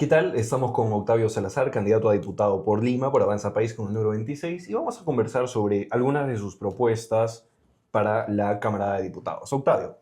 ¿Qué tal? Estamos con Octavio Salazar, candidato a diputado por Lima, por Avanza País con el número 26, y vamos a conversar sobre algunas de sus propuestas para la Cámara de Diputados. Octavio,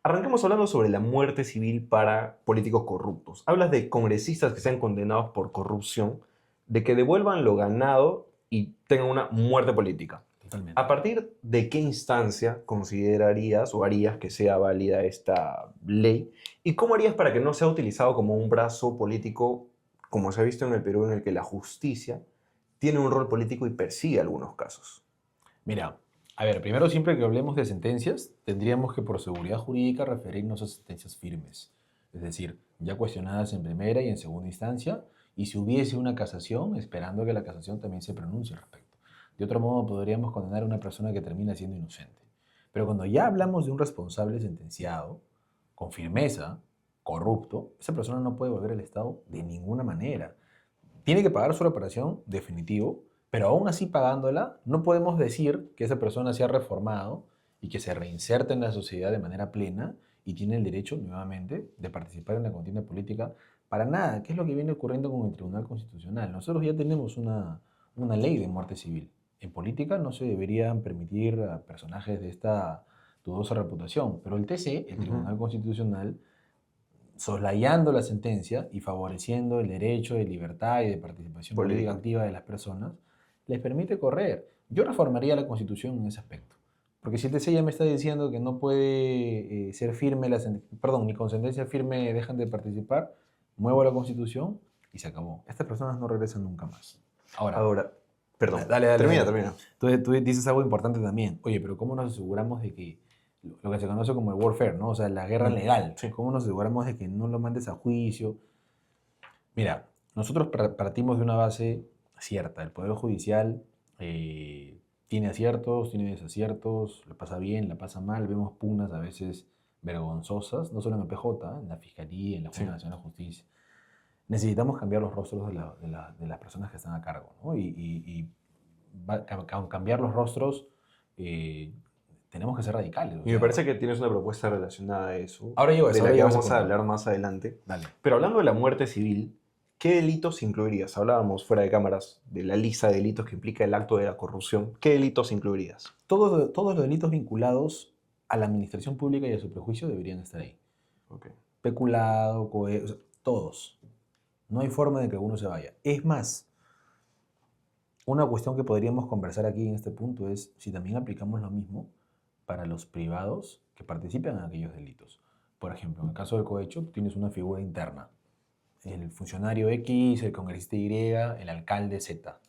arranquemos hablando sobre la muerte civil para políticos corruptos. Hablas de congresistas que sean condenados por corrupción, de que devuelvan lo ganado y tengan una muerte política. ¿A Totalmente. partir de qué instancia considerarías o harías que sea válida esta ley? ¿Y cómo harías para que no sea utilizado como un brazo político, como se ha visto en el Perú, en el que la justicia tiene un rol político y persigue algunos casos? Mira, a ver, primero siempre que hablemos de sentencias, tendríamos que por seguridad jurídica referirnos a sentencias firmes, es decir, ya cuestionadas en primera y en segunda instancia, y si hubiese una casación, esperando que la casación también se pronuncie al respecto. De otro modo, podríamos condenar a una persona que termina siendo inocente. Pero cuando ya hablamos de un responsable sentenciado, con firmeza, corrupto, esa persona no puede volver al Estado de ninguna manera. Tiene que pagar su reparación, definitivo, pero aún así pagándola, no podemos decir que esa persona se ha reformado y que se reinserta en la sociedad de manera plena y tiene el derecho, nuevamente, de participar en la contienda política para nada. ¿Qué es lo que viene ocurriendo con el Tribunal Constitucional? Nosotros ya tenemos una ley de muerte civil. En política no se deberían permitir a personajes de esta dudosa reputación, pero el TC, el Ujú. Tribunal Constitucional, soslayando la sentencia y favoreciendo el derecho de libertad y de participación política Política. activa de las personas, les permite correr. Yo reformaría la Constitución en ese aspecto. Porque si el TC ya me está diciendo que no puede ser firme, perdón, ni con sentencia firme dejan de participar, muevo la Constitución y se acabó. Estas personas no regresan nunca más. Ahora, Ahora, perdón, dale, dale, termina, dale. termina. Entonces tú dices algo importante también. Oye, pero ¿cómo nos aseguramos de que lo que se conoce como el warfare, ¿no? O sea, la guerra Mm, legal. sí. ¿Cómo nos aseguramos de que no lo mandes a juicio? Mira, nosotros partimos de una base cierta. El Poder Judicial tiene aciertos, tiene desaciertos, la pasa bien, la pasa mal. Vemos pugnas a veces vergonzosas, no solo en el PJ, en la Fiscalía, en la Sí. Junta Nacional de Justicia. Necesitamos cambiar los rostros de las personas que están a cargo, ¿no? Y cambiar los rostros, eh, tenemos que ser radicales. O Y me sea, parece que tienes una propuesta relacionada a eso, ahora llego a de eso, la ahora que llego a ese vamos a punto. hablar más adelante. Dale. Pero hablando de la muerte civil, ¿qué delitos incluirías? Hablábamos fuera de cámaras de la lista de delitos que implica el acto de la corrupción. ¿Qué delitos incluirías? Todos los delitos vinculados a la administración pública y a su prejuicio deberían estar ahí. Ok. Peculado, o sea, todos. No hay forma de que uno se vaya. Es más, una cuestión que podríamos conversar aquí en este punto es si también aplicamos lo mismo para los privados que participan en aquellos delitos. Por ejemplo, en el caso del cohecho, tienes una figura interna. El funcionario X, el congresista Y, el alcalde Z.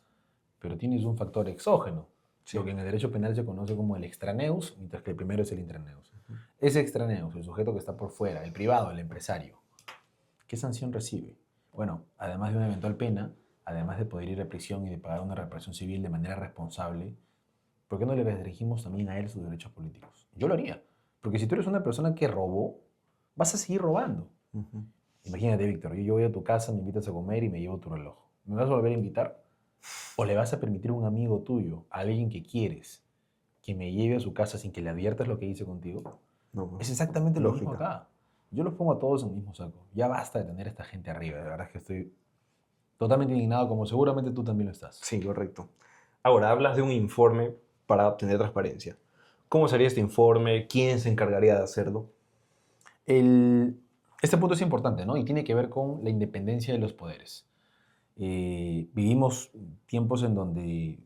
Pero tienes un factor exógeno, Sí. lo que en el derecho penal se conoce como el extraneus, mientras que el primero es el intraneus. Ese extraneus, el sujeto que está por fuera, el privado, el empresario, ¿qué sanción recibe? Bueno, además de una eventual pena, además de poder ir a prisión y de pagar una reparación civil de manera responsable, ¿por qué no le restringimos también a él sus derechos políticos? Yo lo haría. Porque si tú eres una persona que robó, vas a seguir robando. Ujú. Imagínate, Víctor, yo voy a tu casa, me invitas a comer y me llevo tu reloj. ¿Me vas a volver a invitar? ¿O le vas a permitir a un amigo tuyo, a alguien que quieres, que me lleve a su casa sin que le adviertas lo que hice contigo? No, Es pues, exactamente lo mismo lógica. acá. Yo los pongo a todos en el mismo saco. Ya basta de tener a esta gente arriba. De verdad es que estoy totalmente indignado, como seguramente tú también lo estás. Sí, correcto. Ahora, hablas de un informe para obtener transparencia. ¿Cómo sería este informe? ¿Quién se encargaría de hacerlo? El, este punto es importante, ¿no? Y tiene que ver con la independencia de los poderes. Vivimos tiempos en donde,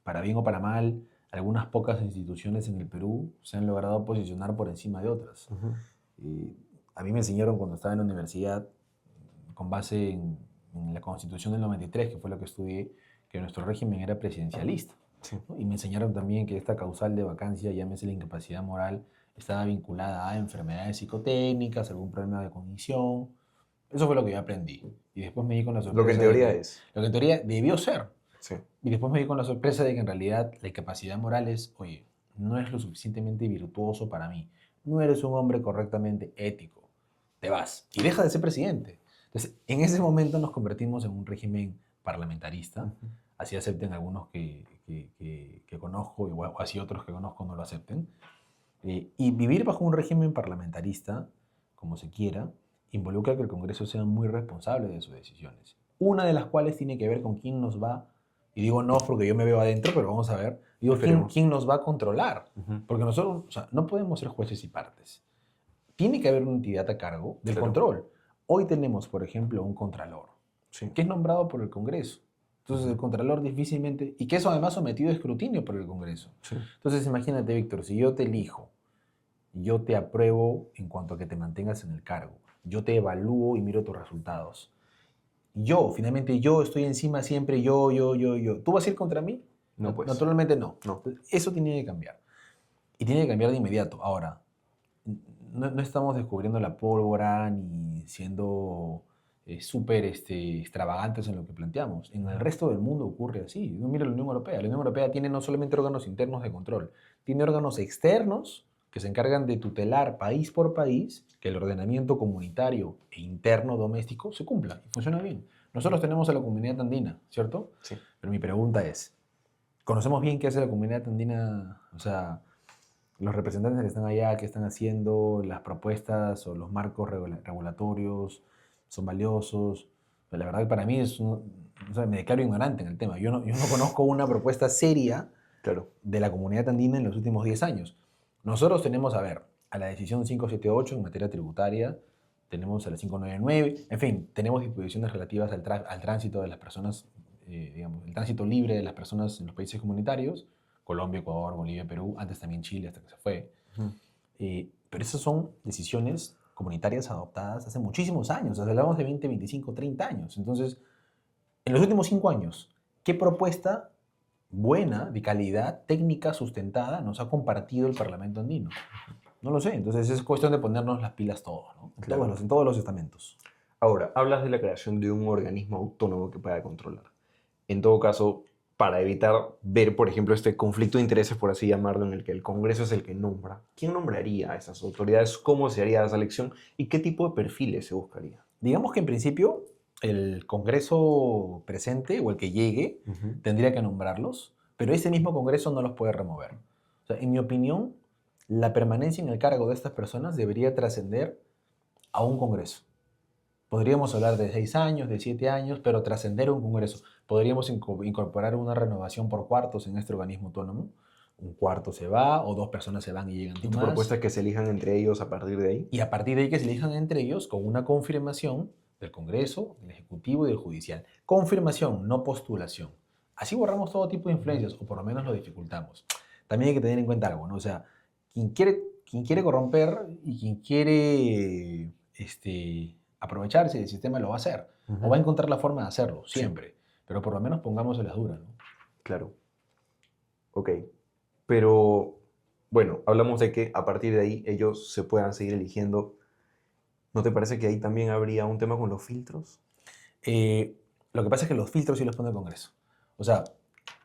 para bien o para mal, algunas pocas instituciones en el Perú se han logrado posicionar por encima de otras. Ujú. Eh, a mí me enseñaron cuando estaba en la universidad, con base en la Constitución del 93, que fue lo que estudié, que nuestro régimen era presidencialista. Sí. ¿No? Y me enseñaron también que esta causal de vacancia, llámese la incapacidad moral, estaba vinculada a enfermedades psicotécnicas, algún problema de cognición. Eso fue lo que yo aprendí. Y después me di con la Lo que en sorpresa de teoría que es. lo que en teoría debió ser. Sí. Y después me di con la sorpresa de que en realidad la incapacidad moral es, oye, no es lo suficientemente virtuoso para mí. No eres un hombre correctamente ético. Te vas y deja de ser presidente. Entonces, en ese momento nos convertimos en un régimen parlamentarista. Ujú. Así acepten algunos que conozco, o así otros que conozco no lo acepten. Y vivir bajo un régimen parlamentarista, como se quiera, involucra que el Congreso sea muy responsable de sus decisiones. Una de las cuales tiene que ver con quién nos va, y digo no porque yo me veo adentro, pero vamos a ver, digo quién nos va a controlar. Ujú. Porque nosotros, o sea, no podemos ser jueces y partes. Tiene que haber una entidad a cargo del Claro. control. Hoy tenemos, por ejemplo, un contralor, Sí. que es nombrado por el Congreso. Entonces el contralor difícilmente, y que eso además sometido a escrutinio por el Congreso. Sí. Entonces imagínate, Víctor, si yo te elijo, yo te apruebo en cuanto a que te mantengas en el cargo, yo te evalúo y miro tus resultados. Finalmente yo estoy encima siempre, yo. ¿Tú vas a ir contra mí? No, pues. Naturalmente no. No. Eso tiene que cambiar. Y tiene que cambiar de inmediato. Ahora, no estamos descubriendo la pólvora ni siendo súper extravagantes en lo que planteamos. En el resto del mundo ocurre así. Mira la Unión Europea. La Unión Europea tiene no solamente órganos internos de control, tiene órganos externos que se encargan de tutelar país por país que el ordenamiento comunitario e interno doméstico se cumpla y funciona bien. Nosotros tenemos a la Comunidad Andina, ¿cierto? Sí. Pero mi pregunta es, ¿conocemos bien qué hace la Comunidad Andina? O sea, los representantes que están allá, qué están haciendo, las propuestas o los marcos regulatorios son valiosos. Pero la verdad que para mí o sea, me declaro ignorante en el tema. Yo no conozco una propuesta seria Claro. de la Comunidad Andina en los últimos 10 años. Nosotros tenemos, a ver, a la decisión 578 en materia tributaria, tenemos a la 599, en fin, tenemos disposiciones relativas al tránsito de las personas, digamos, el tránsito libre de las personas en los países comunitarios, Colombia, Ecuador, Bolivia, Perú, antes también Chile, hasta que se fue. Ujú. Pero esas son decisiones comunitarias adoptadas hace muchísimos años, o sea, hablamos de 20, 25, 30 años. Entonces, en los últimos 5 años, ¿qué propuesta buena, de calidad, técnica, sustentada, nos ha compartido el Parlamento andino? No lo sé, entonces es cuestión de ponernos las pilas todos, ¿no? Claro. En todos los estamentos. Ahora, hablas de la creación de un organismo autónomo que pueda controlar. En todo caso, para evitar ver, por ejemplo, este conflicto de intereses, por así llamarlo, en el que el Congreso es el que nombra, ¿quién nombraría a esas autoridades? ¿Cómo se haría esa elección? ¿Y qué tipo de perfiles se buscaría? Digamos que en principio el Congreso presente o el que llegue tendría que nombrarlos, pero ese mismo Congreso no los puede remover. O sea, en mi opinión, la permanencia en el cargo de estas personas debería trascender a un Congreso. Podríamos hablar de 6 años, de 7 años, pero trascender un Congreso. Podríamos incorporar una renovación por cuartos en este organismo autónomo. Un cuarto se va o 2 personas se van y llegan ¿Y tu más. propuesta es que se elijan entre ellos a partir de ahí? Y a partir de ahí que se elijan entre ellos con una confirmación del Congreso, del Ejecutivo y del Judicial. Confirmación, no postulación. Así borramos todo tipo de influencias, o por lo menos lo dificultamos. También hay que tener en cuenta algo, ¿no? O sea, quien quiere corromper y quien quiere aprovecharse del sistema lo va a hacer. O va a encontrar la forma de hacerlo, siempre. Sí. Pero por lo menos pongámosle las duras, ¿no? Claro. Ok. Pero, bueno, hablamos de que a partir de ahí ellos se puedan seguir eligiendo. ¿No te parece que ahí también habría un tema con los filtros? Lo que pasa es que los filtros sí los pone el Congreso. O sea,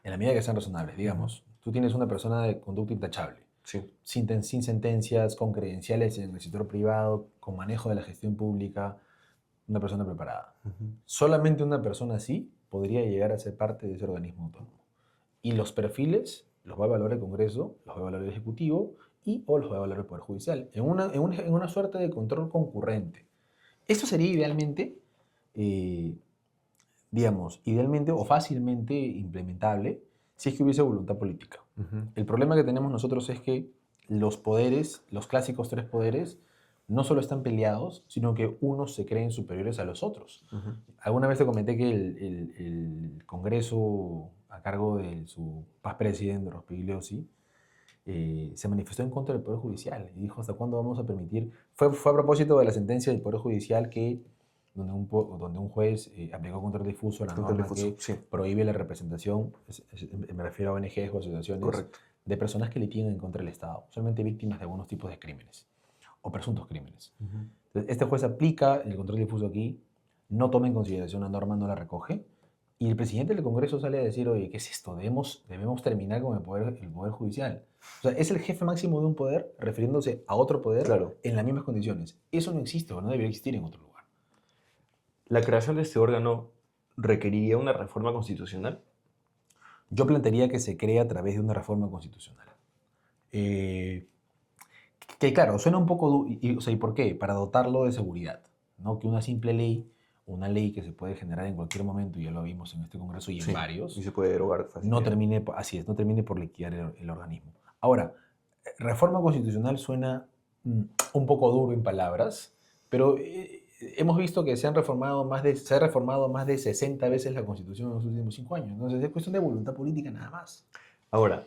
en la medida que sean razonables, digamos, tú tienes una persona de conducta intachable, Sí. sin sentencias, con credenciales en el sector privado, con manejo de la gestión pública, una persona preparada. Solamente una persona así podría llegar a ser parte de ese organismo autónomo. Y los perfiles los va a evaluar el Congreso, los va a evaluar el Ejecutivo o los va a evaluar el Poder Judicial, en una suerte de control concurrente. Esto sería idealmente, idealmente o fácilmente implementable si es que hubiese voluntad política. El problema que tenemos nosotros es que los poderes, los clásicos 3 poderes, no solo están peleados, sino que unos se creen superiores a los otros. Alguna vez te comenté que el Congreso, a cargo de su paz presidente, Rospigliosi, se manifestó en contra del Poder Judicial y dijo, ¿hasta cuándo vamos a permitir? Fue a propósito de la sentencia del Poder Judicial donde un juez aplicó control difuso a la norma que prohíbe la representación, me refiero a ONGs o asociaciones, correcto, de personas que litiguen en contra del Estado, solamente víctimas de algunos tipos de crímenes o presuntos crímenes. Entonces, este juez aplica el control difuso aquí, no toma en consideración la norma, no la recoge, y el presidente del Congreso sale a decir, oye, ¿qué es esto? Debemos terminar con el poder Judicial. O sea, es el jefe máximo de un poder refiriéndose a otro poder en las mismas condiciones. Eso no existe o no debería existir en otro lugar. ¿La creación de este órgano requeriría una reforma constitucional? Yo plantearía que se cree a través de una reforma constitucional. Que claro, suena un poco... ¿Y por qué? Para dotarlo de seguridad, no que una simple ley, una ley que se puede generar en cualquier momento, y ya lo vimos en este Congreso y en Sí, varios, y se puede derogar no fácilmente. termine, así es, no termine por liquidar el organismo. Ahora, reforma constitucional suena un poco duro en palabras, pero hemos visto que se ha reformado más de 60 veces la Constitución en los últimos 5 años. Entonces es cuestión de voluntad política nada más. Ahora,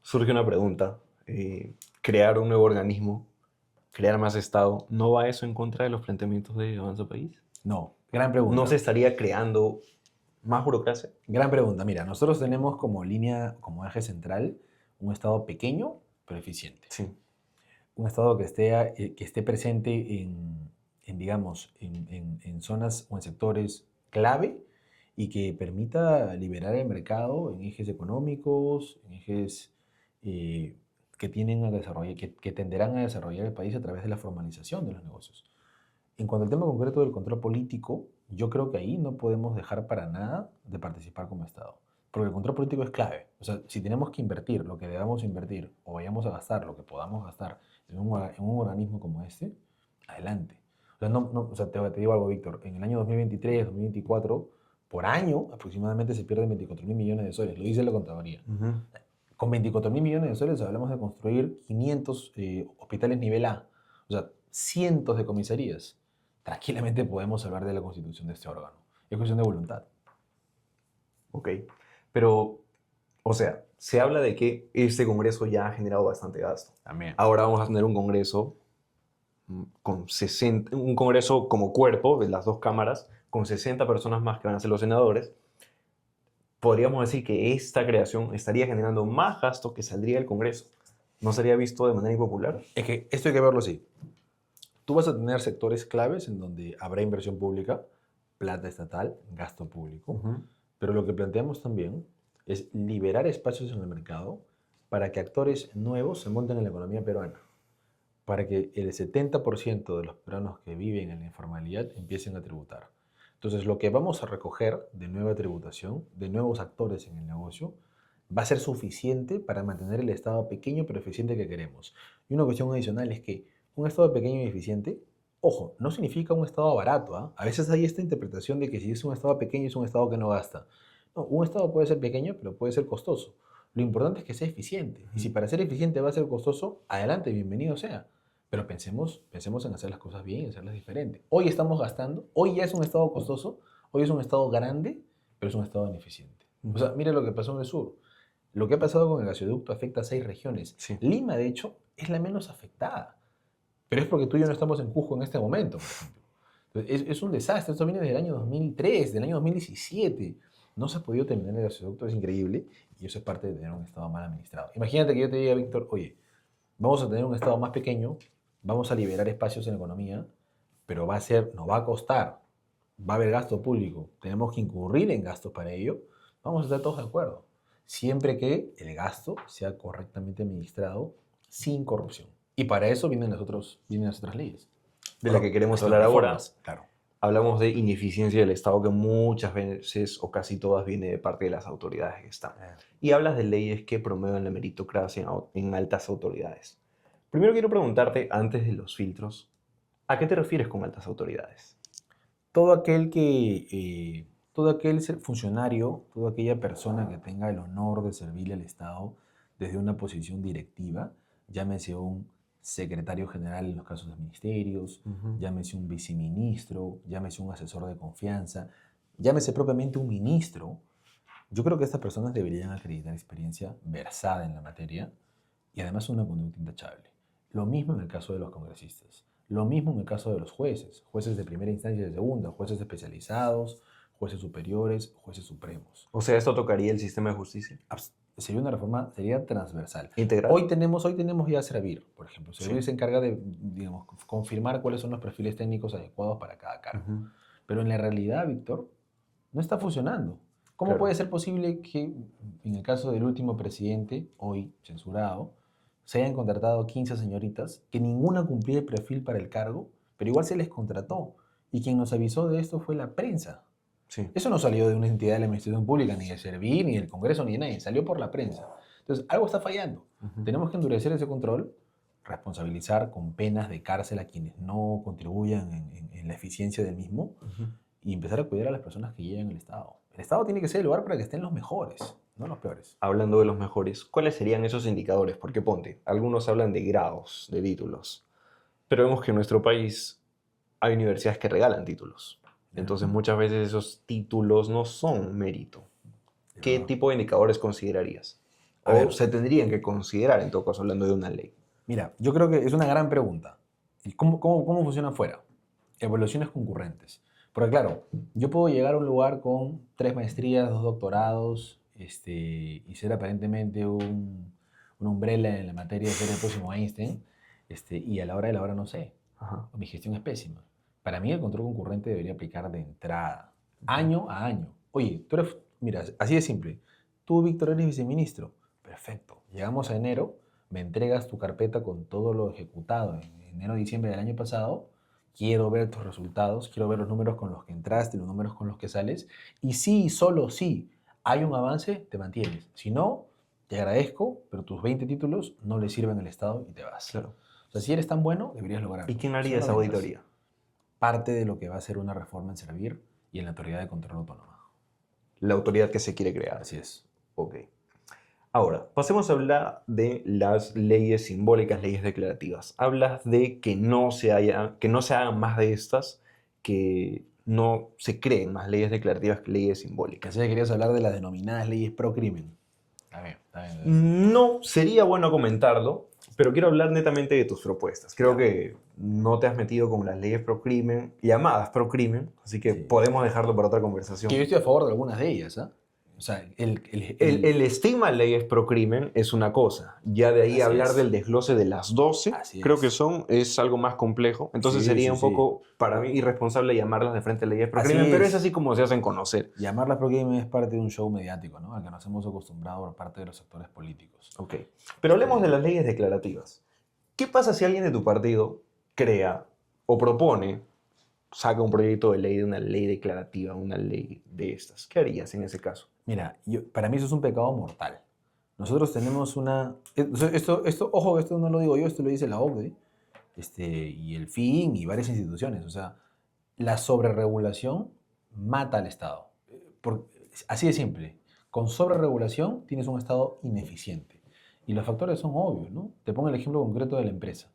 surge una pregunta. ¿Crear un nuevo organismo, crear más Estado, no va eso en contra de los planteamientos de Avanza País? No, gran ¿No pregunta. se estaría creando más burocracia? Gran pregunta. Mira, nosotros tenemos como línea, como eje central, un Estado pequeño pero eficiente. Sí. Un Estado que esté presente digamos, en zonas o en sectores clave y que permita liberar el mercado en ejes económicos, en ejes que tienen a desarrollar, que tenderán a desarrollar el país a través de la formalización de los negocios. En cuanto al tema concreto del control político, yo creo que ahí no podemos dejar para nada de participar como Estado. Porque el control político es clave. O sea, si tenemos que invertir lo que debamos invertir o vayamos a gastar lo que podamos gastar en un organismo como este, adelante. O sea, o sea, te digo algo, Víctor. En el año 2023, 2024, por año aproximadamente se pierden 24.000 millones de soles. Lo dice la Contraloría. Con 24.000 millones de soles hablamos de construir 500 hospitales nivel A. O sea, cientos de comisarías. Tranquilamente podemos hablar de la constitución de este órgano. Es cuestión de voluntad. Ok. Pero, o sea, se habla de que este Congreso ya ha generado bastante gasto. También. Ahora vamos a tener un Congreso con 60, un Congreso como cuerpo de las dos cámaras, con 60 personas más que van a ser los senadores. Podríamos decir que esta creación estaría generando más gasto que saldría del Congreso. ¿No sería visto de manera impopular? Es que esto hay que verlo así. Tú vas a tener sectores claves en donde habrá inversión pública, plata estatal, gasto público. Pero lo que planteamos también es liberar espacios en el mercado para que actores nuevos se monten en la economía peruana. Para que el 70% de los peruanos que viven en la informalidad empiecen a tributar. Entonces, lo que vamos a recoger de nueva tributación, de nuevos actores en el negocio, va a ser suficiente para mantener el Estado pequeño pero eficiente que queremos. Y una cuestión adicional es que un Estado pequeño y eficiente, ojo, no significa un Estado barato. ¿Ah? A veces hay esta interpretación de que si es un Estado pequeño es un Estado que no gasta. No, un Estado puede ser pequeño pero puede ser costoso. Lo importante es que sea eficiente. Y si para ser eficiente va a ser costoso, adelante, bienvenido sea. Pero pensemos en hacer las cosas bien y hacerlas diferentes. Hoy estamos gastando, hoy ya es un Estado costoso, hoy es un Estado grande, pero es un Estado ineficiente. O sea, mire lo que pasó en el sur. Lo que ha pasado con el gasoducto afecta a 6 regiones. Sí. Lima, de hecho, es la menos afectada. Pero es porque tú y yo no estamos en Cusco en este momento, por ejemplo. Entonces, es un desastre. Esto viene del año 2003, del año 2017. No se ha podido terminar el gasoducto, es increíble. Y eso es parte de tener un Estado mal administrado. Imagínate que yo te diga, Víctor, oye, vamos a tener un Estado más pequeño, vamos a liberar espacios en la economía, pero nos va a costar, va a haber gasto público, tenemos que incurrir en gastos para ello, vamos a estar todos de acuerdo. Siempre que el gasto sea correctamente administrado, sin corrupción. Y para eso vienen las otras leyes. De la que queremos Las hablar ahora. reformas, claro. Hablamos de ineficiencia del Estado que muchas veces o casi todas viene de parte de las autoridades que están. Y hablas de leyes que promueven la meritocracia en altas autoridades. Primero quiero preguntarte, antes de los filtros, ¿a qué te refieres con altas autoridades? Todo aquel funcionario, toda aquella persona que tenga el honor de servirle al Estado desde una posición directiva, llámese un secretario general en los casos de ministerios, llámese un viceministro, llámese un asesor de confianza, llámese propiamente un ministro, yo creo que estas personas deberían acreditar experiencia versada en la materia y además una conducta intachable. Lo mismo en el caso de los congresistas. Lo mismo en el caso de los jueces, jueces de primera instancia y de segunda, jueces especializados, jueces superiores, jueces supremos. O sea, ¿esto tocaría el sistema de justicia? Sería una reforma, sería transversal. ¿Integral? Hoy tenemos ya Servir, por ejemplo. Servir Sí. se encarga de, digamos, confirmar cuáles son los perfiles técnicos adecuados para cada cargo. Pero en la realidad, Víctor, no está funcionando. ¿Cómo Claro. puede ser posible que, en el caso del último presidente, hoy censurado, se hayan contratado 15 señoritas que ninguna cumplía el perfil para el cargo, pero igual se les contrató? Y quien nos avisó de esto fue la prensa. Sí. Eso no salió de una entidad de la administración pública, ni de Servir, ni del Congreso, ni de nadie. Salió por la prensa. Entonces, algo está fallando. Tenemos que endurecer ese control, responsabilizar con penas de cárcel a quienes no contribuyan en la eficiencia del mismo y empezar a cuidar a las personas que llegan al Estado. El Estado tiene que ser el lugar para que estén los mejores, no los peores. Hablando de los mejores, ¿cuáles serían esos indicadores? Porque ponte, algunos hablan de grados, de títulos, pero vemos que en nuestro país hay universidades que regalan títulos. Entonces muchas veces esos títulos no son mérito. ¿Qué tipo de indicadores considerarías? A O ver. se tendrían que considerar, en todo caso, hablando de una ley. Mira, yo creo que es una gran pregunta. ¿Y cómo funciona afuera? Evaluaciones concurrentes. Porque claro, yo puedo llegar a un lugar con 3 maestrías, 2 doctorados, y ser aparentemente una umbrella en la materia de ser el próximo Einstein, y a la hora de la hora no sé. Ajá. Mi gestión es pésima. Para mí el control concurrente debería aplicar de entrada, año a año. Oye, tú eres, mira, así de simple. Tú, Víctor, eres viceministro. Perfecto. Llegamos a enero, me entregas tu carpeta con todo lo ejecutado en enero, diciembre del año pasado. Quiero ver tus resultados, quiero ver los números con los que entraste, los números con los que sales. Y sí, solo sí, hay un avance, te mantienes. Si no, te agradezco, pero tus 20 títulos no le sirven al Estado y te vas. Claro. O sea, si eres tan bueno, deberías lograrlo. ¿Y quién Si haría no, esa no vengas. auditoría? Parte de lo que va a ser una reforma en Servir y en la Autoridad de Control Autónoma. La autoridad que se quiere crear. Así es. Ok. Ahora, pasemos a hablar de las leyes simbólicas, leyes declarativas. Hablas de que no se hagan más de estas, que no se creen más leyes declarativas que leyes simbólicas. Pensé que querías hablar de las denominadas leyes pro crimen. Está bien, está bien. No sería bueno comentarlo, pero quiero hablar netamente de tus propuestas. Creo que no te has metido con las leyes pro crimen, llamadas pro crimen, así que Sí. podemos dejarlo para otra conversación. Que yo estoy a favor de algunas de ellas, ¿ah? O sea, El estigma de leyes pro crimen es una cosa. Ya de ahí Así hablar es. del desglose de las 12, Así creo es. que es algo más complejo. Entonces Sí, sería sí, un sí. poco, para mí, irresponsable llamarlas de frente leyes pro Así crimen, pero es. es así como se hacen conocer. Llamarlas pro crimen es parte de un show mediático, ¿no? Al que nos hemos acostumbrado por parte de los actores políticos. Ok. Pero hablemos de las leyes declarativas. ¿Qué pasa si alguien de tu partido crea o propone, saca un proyecto de ley de una ley declarativa, una ley de estas? ¿Qué harías en ese caso? Mira, para mí eso es un pecado mortal. Nosotros tenemos una... Ojo, esto no lo digo yo, esto lo dice la OCDE, y el FIN y varias instituciones. O sea, la sobreregulación mata al Estado. Así de simple. Con sobreregulación tienes un Estado ineficiente. Y los factores son obvios, ¿no? Te pongo el ejemplo concreto de la empresa.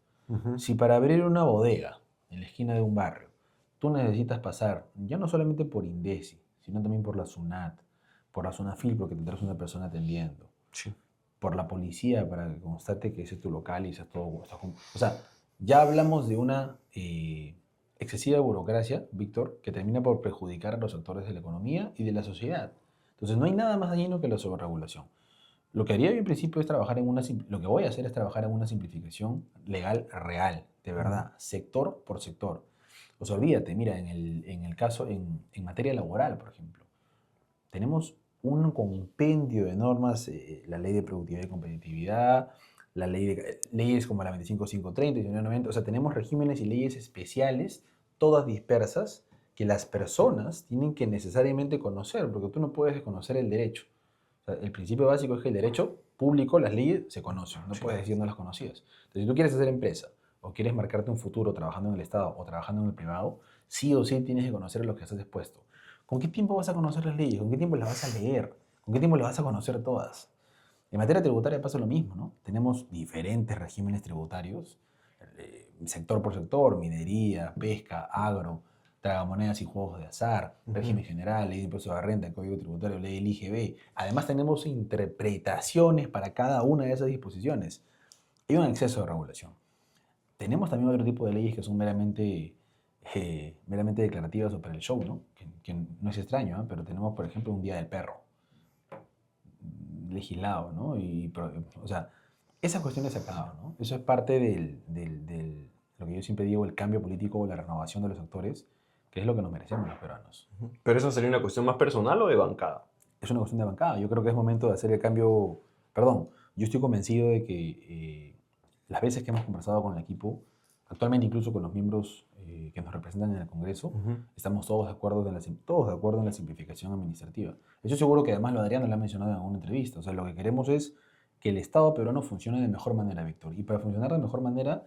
Si para abrir una bodega en la esquina de un barrio, tú necesitas pasar ya no solamente por INDECI, sino también por la SUNAT, por la SUNAFIL, porque tendrás una persona atendiendo, Sí. por la policía para que constate que ese es tu local y seas todo... O sea, ya hablamos de una excesiva burocracia, Víctor, que termina por perjudicar a los actores de la economía y de la sociedad. Entonces no hay nada más dañino que la sobreregulación. Lo que haría yo en principio es trabajar lo que voy a hacer es trabajar en una simplificación legal real, de verdad, sector por sector. O sea, olvídate, mira, en el caso, en materia laboral, por ejemplo, tenemos un compendio de normas, la ley de productividad y competitividad, leyes como la 25530 y 1990, o sea, tenemos regímenes y leyes especiales, todas dispersas, que las personas tienen que necesariamente conocer, porque tú no puedes desconocer el derecho. O sea, el principio básico es que el derecho público, las leyes, se conocen, no puedes decir no las conocías. Entonces, si tú quieres hacer empresa, o quieres marcarte un futuro trabajando en el Estado o trabajando en el privado, sí o sí tienes que conocer lo que estás expuesto. ¿Con qué tiempo vas a conocer las leyes? ¿Con qué tiempo las vas a leer? ¿Con qué tiempo las vas a conocer todas? En materia tributaria pasa lo mismo, ¿no? Tenemos diferentes regímenes tributarios, sector por sector, minería, pesca, agro, tragamonedas y juegos de azar, régimen general, ley de impuesto a la renta, código tributario, ley del IGB. Además tenemos interpretaciones para cada una de esas disposiciones. Hay un exceso de regulación. Tenemos también otro tipo de leyes que son meramente declarativas o para el show, ¿no? Que no es extraño, ¿eh? Pero tenemos, por ejemplo, un Día del Perro legislado, ¿no? O sea, esas cuestiones se acaban, ¿no? Eso es parte lo que yo siempre digo, el cambio político o la renovación de los actores, que es lo que nos merecemos los peruanos. ¿Pero eso sería una cuestión más personal o de bancada? Es una cuestión de bancada. Yo creo que es momento de hacer el cambio. Perdón, yo estoy convencido de que las veces que hemos conversado con el equipo, actualmente incluso con los miembros que nos representan en el Congreso, estamos todos de acuerdo en la simplificación administrativa. Estoy seguro que además lo Adriano le ha mencionado en alguna entrevista. O sea, lo que queremos es que el Estado peruano funcione de mejor manera, Víctor. Y para funcionar de mejor manera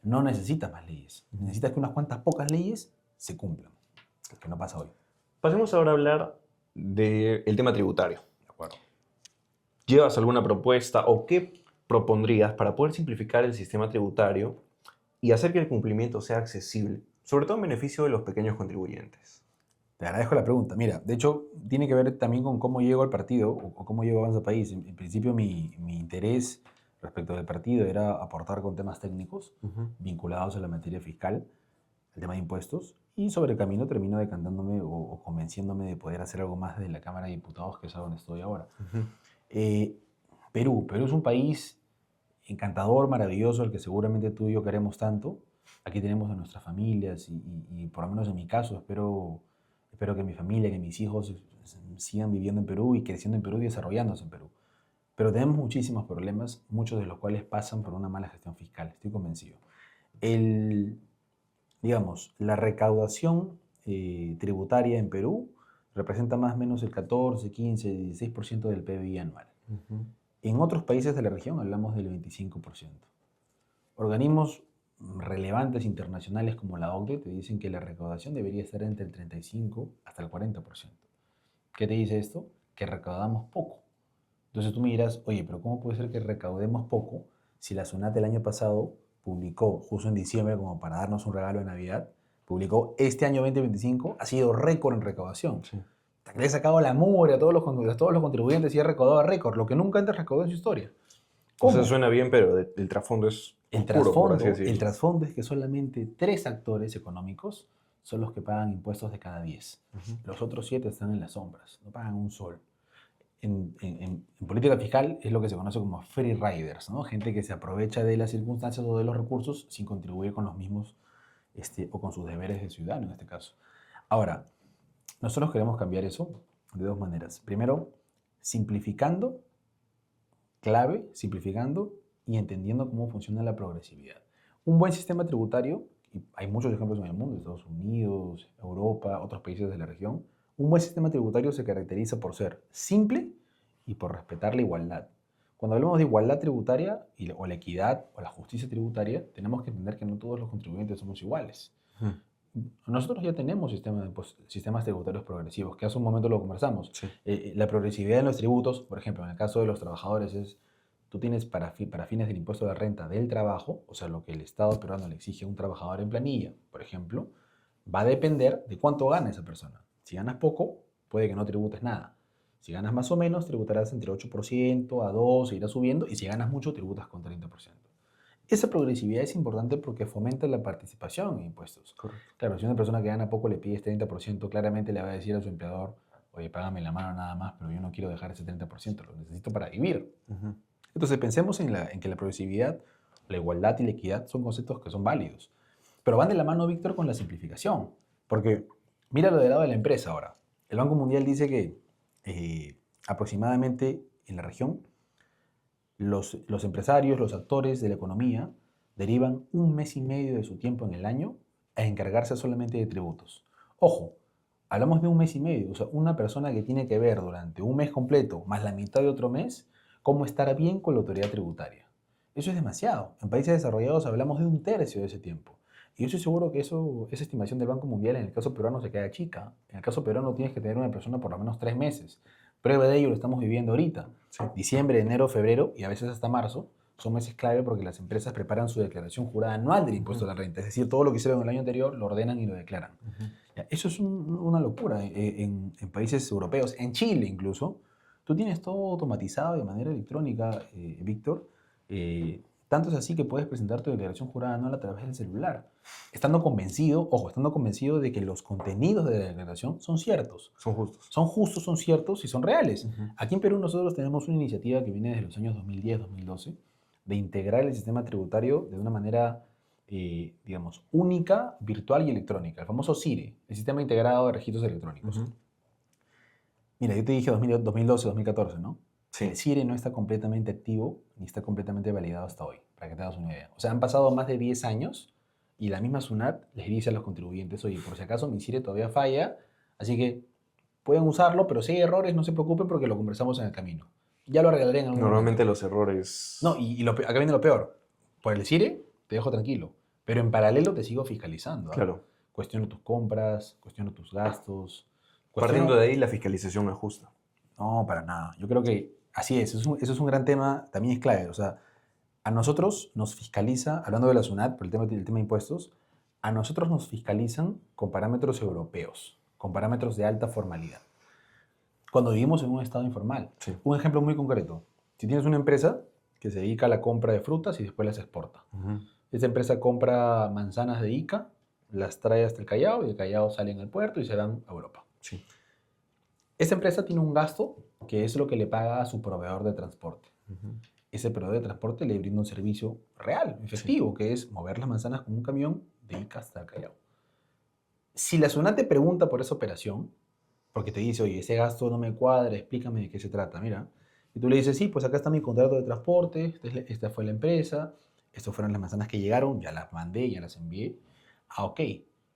no necesitas más leyes. Necesitas que unas cuantas pocas leyes se cumplan, que no pasa hoy. Pasemos ahora a hablar del tema tributario. De acuerdo. ¿Llevas alguna propuesta o qué propondrías para poder simplificar el sistema tributario y hacer que el cumplimiento sea accesible, sobre todo en beneficio de los pequeños contribuyentes? Te agradezco la pregunta. Mira, de hecho, tiene que ver también con cómo llego al partido o cómo llego a Avanza País. En principio, mi interés respecto del partido era aportar con temas técnicos vinculados a la materia fiscal, el tema de impuestos, y sobre el camino termino decantándome o convenciéndome de poder hacer algo más desde la Cámara de Diputados, que es a donde estoy ahora. Eh, Perú es un país encantador, maravilloso, el que seguramente tú y yo queremos tanto. Aquí tenemos a nuestras familias y por lo menos en mi caso espero que mi familia, que mis hijos sigan viviendo en Perú y creciendo en Perú y desarrollándose en Perú. Pero tenemos muchísimos problemas, muchos de los cuales pasan por una mala gestión fiscal, estoy convencido. El, digamos, la recaudación tributaria en Perú representa más o menos el 14, 15, 16% del PBI anual. En otros países de la región hablamos del 25%. Organismos relevantes internacionales como la OCDE te dicen que la recaudación debería estar entre el 35 hasta el 40%. ¿Qué te dice esto? Que recaudamos poco. Entonces tú me dirás, oye, pero ¿cómo puede ser que recaudemos poco si la SUNAT el año pasado publicó, justo en diciembre, como para darnos un regalo de Navidad, publicó este año 2025, ha sido récord en recaudación? Sí. Le he sacado la mugre a todos los contribuyentes y ha recaudado récord, lo que nunca antes recaudó en su historia. O ¿Cómo? sea, suena bien, pero el trasfondo es oscuro, por así decirlo. El trasfondo es que solamente 3 actores económicos son los que pagan impuestos de cada 10. Los otros 7 están en las sombras, no pagan un sol. En política fiscal es lo que se conoce como free riders, ¿no? Gente que se aprovecha de las circunstancias o de los recursos sin contribuir con los mismos o con sus deberes de ciudadano en este caso. Ahora, nosotros queremos cambiar eso de 2 maneras. Primero, simplificando, simplificando y entendiendo cómo funciona la progresividad. Un buen sistema tributario, y hay muchos ejemplos en el mundo, Estados Unidos, Europa, otros países de la región, un buen sistema tributario se caracteriza por ser simple y por respetar la igualdad. Cuando hablamos de igualdad tributaria o la equidad o la justicia tributaria, tenemos que entender que no todos los contribuyentes somos iguales. Nosotros ya tenemos sistemas tributarios progresivos, que hace un momento lo conversamos. Sí. La progresividad en los tributos, por ejemplo, en el caso de los trabajadores es, tú tienes para fines del impuesto de renta del trabajo, o sea, lo que el Estado peruano le exige a un trabajador en planilla, por ejemplo, va a depender de cuánto gana esa persona. Si ganas poco, puede que no tributes nada. Si ganas más o menos, tributarás entre 8% a 2%, irás subiendo, y si ganas mucho, tributas con 30%. Esa progresividad es importante porque fomenta la participación en impuestos. Correcto. Claro, si una persona que gana poco le pides 30%, claramente le va a decir a su empleador, oye, págame la mano nada más, pero yo no quiero dejar ese 30%, lo necesito para vivir. Entonces pensemos en que la progresividad, la igualdad y la equidad son conceptos que son válidos. Pero van de la mano, Víctor, con la simplificación. Porque mira lo del lado de la empresa ahora. El Banco Mundial dice que aproximadamente en la región los empresarios, los actores de la economía derivan 1 mes y medio de su tiempo en el año a encargarse solamente de tributos. Ojo, hablamos de 1 mes y medio, o sea, una persona que tiene que ver durante 1 mes completo más la mitad de otro mes cómo estar bien con la autoridad tributaria. Eso es demasiado. En países desarrollados hablamos de 1/3 de ese tiempo. Y yo estoy seguro que esa estimación del Banco Mundial en el caso peruano se queda chica. En el caso peruano tienes que tener una persona por lo menos 3 meses. Prueba de ello lo estamos viviendo ahorita. Sí. Diciembre, enero, febrero y a veces hasta marzo son meses clave porque las empresas preparan su declaración jurada anual del impuesto a la renta. Es decir, todo lo que hicieron el año anterior lo ordenan y lo declaran. Ya, eso es una locura en países europeos. En Chile incluso, tú tienes todo automatizado de manera electrónica, Víctor. Tanto es así que puedes presentar tu declaración jurada anual a través del celular. Estando convencido de que los contenidos de la declaración son ciertos. Son justos. Son justos, son ciertos y son reales. Aquí en Perú nosotros tenemos una iniciativa que viene desde los años 2010-2012 de integrar el sistema tributario de una manera, digamos, única, virtual y electrónica. El famoso SIRE, el Sistema Integrado de Registros Electrónicos. Mira, yo te dije 2012-2014, ¿no? Sí. El SIRE no está completamente activo ni está completamente validado hasta hoy, para que te hagas una idea. O sea, han pasado más de 10 años y la misma SUNAT les dice a los contribuyentes, oye, por si acaso mi SIRE todavía falla, así que pueden usarlo, pero si hay errores no se preocupen porque lo conversamos en el camino. Ya lo arreglaré en algún Normalmente momento. los errores... No, acá viene lo peor. Por el CIRE te dejo tranquilo, pero en paralelo te sigo fiscalizando. ¿Ah? Claro. Cuestiono tus compras, cuestiono tus gastos. Partiendo Cuestiono... de ahí, la fiscalización no es justa. No, para nada. Yo creo que así es. Eso es un gran tema, también es clave. O sea, a nosotros nos fiscaliza, hablando de la SUNAT, por el tema de impuestos, a nosotros nos fiscalizan con parámetros europeos, con parámetros de alta formalidad, cuando vivimos en un estado informal. Sí. Un ejemplo muy concreto. Si tienes una empresa que se dedica a la compra de frutas y después las exporta. Esta empresa compra manzanas de Ica, las trae hasta el Callao y el Callao salen al puerto y se van a Europa. Sí. Esta empresa tiene un gasto que es lo que le paga a su proveedor de transporte. Ese proveedor de transporte le brinda un servicio real, efectivo, que es mover las manzanas con un camión de Ica hasta el Callao. Si la SUNAT te pregunta por esa operación, porque te dice, oye, ese gasto no me cuadra, explícame de qué se trata, mira. Y tú le dices, sí, pues acá está mi contrato de transporte, esta fue la empresa, estas fueron las manzanas que llegaron, ya las mandé, ya las envié. Ah, ok.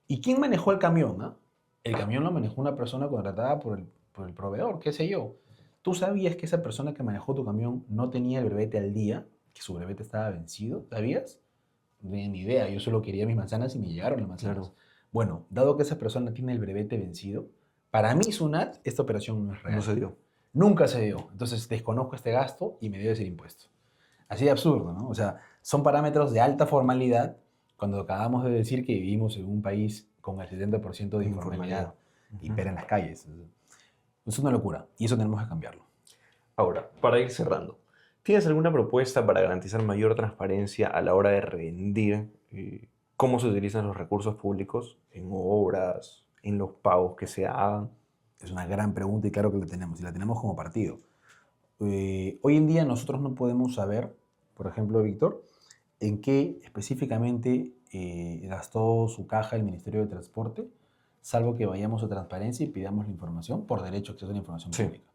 ¿Y quién manejó el camión? Ah? El camión lo manejó una persona contratada por el proveedor, qué sé yo. ¿Tú sabías que esa persona que manejó tu camión no tenía el brevete al día? ¿Que su brevete estaba vencido? ¿Sabías? No tenía ni idea, yo solo quería mis manzanas y me llegaron las manzanas. Claro. Bueno, dado que esa persona tiene el brevete vencido, para mí, SUNAT, esta operación no es real. No se dio. Nunca se dio. Entonces desconozco este gasto y me debe ser impuesto. Así de absurdo, ¿no? O sea, son parámetros de alta formalidad cuando acabamos de decir que vivimos en un país con el 70% de informalidad y pera en las calles. Es una locura y eso tenemos que cambiarlo. Ahora, para ir cerrando, ¿tienes alguna propuesta para garantizar mayor transparencia a la hora de rendir cómo se utilizan los recursos públicos en obras, en los pagos que se hagan? Es una gran pregunta y claro que la tenemos, y la tenemos como partido. Hoy en día nosotros no podemos saber, por ejemplo, Víctor, en qué específicamente gastó su caja el Ministerio de Transporte, salvo que vayamos a transparencia y pidamos la información por derecho a acceso a la información pública.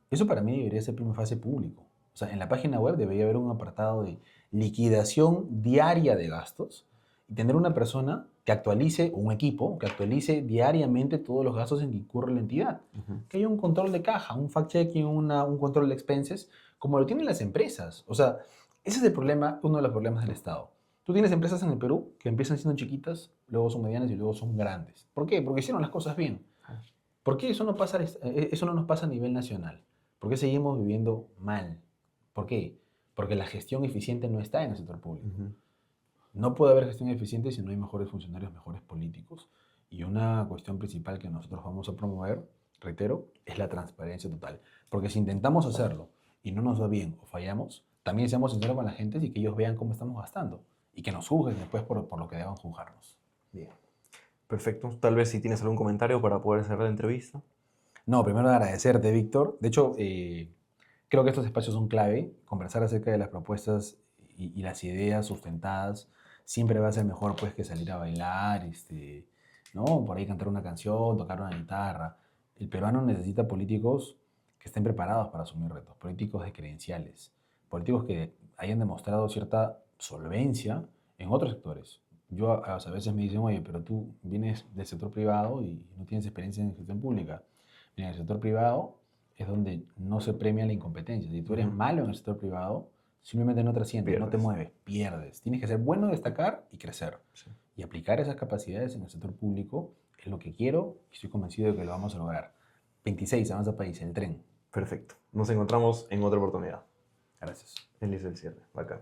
Eso para mí debería ser prima facie público. O sea, en la página web debería haber un apartado de liquidación diaria de gastos y tener una persona que actualice, o un equipo que actualice diariamente todos los gastos en que incurre la entidad. Que haya un control de caja, un fact-checking, un control de expenses, como lo tienen las empresas. O sea, ese es el problema, uno de los problemas del Estado. Tú tienes empresas en el Perú que empiezan siendo chiquitas, luego son medianas y luego son grandes. ¿Por qué? Porque hicieron las cosas bien. ¿Por qué eso eso no nos pasa a nivel nacional? ¿Por qué seguimos viviendo mal? ¿Por qué? Porque la gestión eficiente no está en el sector público. No puede haber gestión eficiente si no hay mejores funcionarios, mejores políticos. Y una cuestión principal que nosotros vamos a promover, reitero, es la transparencia total. Porque si intentamos hacerlo y no nos va bien o fallamos, también seamos sinceros con la gente y que ellos vean cómo estamos gastando y que nos juzguen después por lo que deban juzgarnos. Bien. Perfecto. Tal vez si tienes algún comentario para poder cerrar la entrevista. No, primero agradecerte, Víctor. De hecho, creo que estos espacios son clave. Conversar acerca de las propuestas y las ideas sustentadas siempre va a ser mejor pues, que salir a bailar, ¿no? Por ahí cantar una canción, tocar una guitarra. El peruano necesita políticos que estén preparados para asumir retos, políticos de credenciales, políticos que hayan demostrado cierta solvencia en otros sectores. Yo a veces me dicen, oye, pero tú vienes del sector privado y no tienes experiencia en gestión pública. En el sector privado es donde no se premia la incompetencia. Si tú eres malo en el sector privado, simplemente no trasciendes, no te mueves, pierdes. Tienes que ser bueno, destacar y crecer. Sí. Y aplicar esas capacidades en el sector público es lo que quiero y estoy convencido de que lo vamos a lograr. 26, Avanza País, el tren. Perfecto. Nos encontramos en otra oportunidad. Gracias. Feliz el cierre. Bacán.